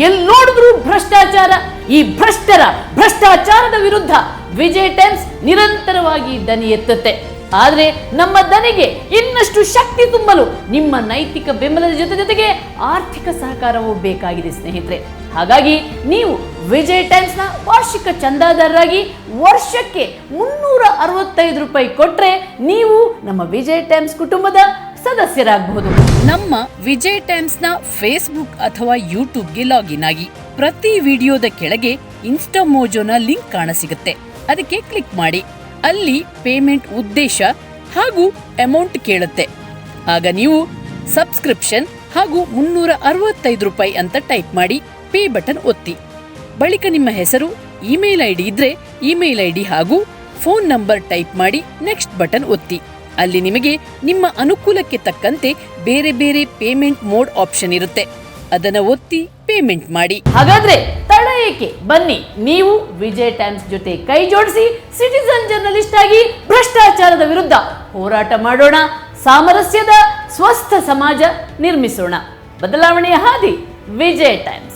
ಎಲ್ಲಿ ನೋಡಿದ್ರು ಭ್ರಷ್ಟಾಚಾರ. ಈ ಭ್ರಷ್ಟಾಚಾರದ ವಿರುದ್ಧ ವಿಜಯ್ ಟೈಮ್ಸ್ ನಿರಂತರವಾಗಿ ದನಿ ಎತ್ತುತ್ತೆ. ಆದ್ರೆ ನಮ್ಮ ದನಿಗೆ ಇನ್ನಷ್ಟು ಶಕ್ತಿ ತುಂಬಲು ನಿಮ್ಮ ನೈತಿಕ ಬೆಂಬಲದ ಜೊತೆಗೆ ಆರ್ಥಿಕ ಸಹಕಾರವೂ ಬೇಕಾಗಿದೆ ಸ್ನೇಹಿತರೆ. ಹಾಗಾಗಿ ನೀವು ವಿಜಯ್ ಟೈಮ್ಸ್ ನ ವಾರ್ಷಿಕ ಚಂದಾದಾರರಾಗಿ ವರ್ಷಕ್ಕೆ ₹365 ಕೊಟ್ರೆ ನೀವು ನಮ್ಮ ವಿಜಯ್ ಟೈಮ್ಸ್ ಕುಟುಂಬದ ಸದಸ್ಯರಾಗಬಹುದು. ನಮ್ಮ ವಿಜಯ್ ಟೈಮ್ಸ್ ನ ಫೇಸ್ಬುಕ್ ಅಥವಾ ಯೂಟ್ಯೂಬ್ಗೆ ಲಾಗಿನ್ ಆಗಿ ಪ್ರತಿ ವಿಡಿಯೋದ ಕೆಳಗೆ ಇನ್ಸ್ಟಾಮೋಜೋನ ಲಿಂಕ್ ಕಾಣಸಿಗುತ್ತೆ. ಅದಕ್ಕೆ ಕ್ಲಿಕ್ ಮಾಡಿ. ಅಲ್ಲಿ ಪೇಮೆಂಟ್ ಉದ್ದೇಶ ಹಾಗೂ ಅಮೌಂಟ್ ಕೇಳುತ್ತೆ. ಆಗ ನೀವು ಸಬ್ಸ್ಕ್ರಿಪ್ಷನ್ ಹಾಗೂ ₹365 ಅಂತ ಟೈಪ್ ಮಾಡಿ ಪೇ ಬಟನ್ ಒತ್ತಿ. ಬಳಿಕ ನಿಮ್ಮ ಹೆಸರು, ಇಮೇಲ್ ಐಡಿ ಇದ್ರೆ ಇಮೇಲ್ ಐಡಿ ಹಾಗೂ ಫೋನ್ ನಂಬರ್ ಟೈಪ್ ಮಾಡಿ ನೆಕ್ಸ್ಟ್ ಬಟನ್ ಒತ್ತಿ. ಅಲ್ಲಿ ನಿಮಗೆ ನಿಮ್ಮ ಅನುಕೂಲಕ್ಕೆ ತಕ್ಕಂತೆ ಬೇರೆ ಬೇರೆ ಪೇಮೆಂಟ್ ಮೋಡ್ ಆಪ್ಷನ್ ಇರುತ್ತೆ. ಅದನ್ನ ಒತ್ತಿ ಪೇಮೆಂಟ್ ಮಾಡಿ. ಹಾಗಾದ್ರೆ ತಡ ಏಕೆ? ಬನ್ನಿ, ನೀವು ವಿಜಯ್ ಟೈಮ್ಸ್ ಜೊತೆ ಕೈ ಜೋಡಿಸಿ ಸಿಟಿಜನ್ ಜರ್ನಲಿಸ್ಟ್ ಆಗಿ ಭ್ರಷ್ಟಾಚಾರದ ವಿರುದ್ಧ ಹೋರಾಟ ಮಾಡೋಣ. ಸಾಮರಸ್ಯದ ಸ್ವಸ್ಥ ಸಮಾಜ ನಿರ್ಮಿಸೋಣ. ಬದಲಾವಣೆಯ ಹಾದಿ ವಿಜಯ್ ಟೈಮ್ಸ್.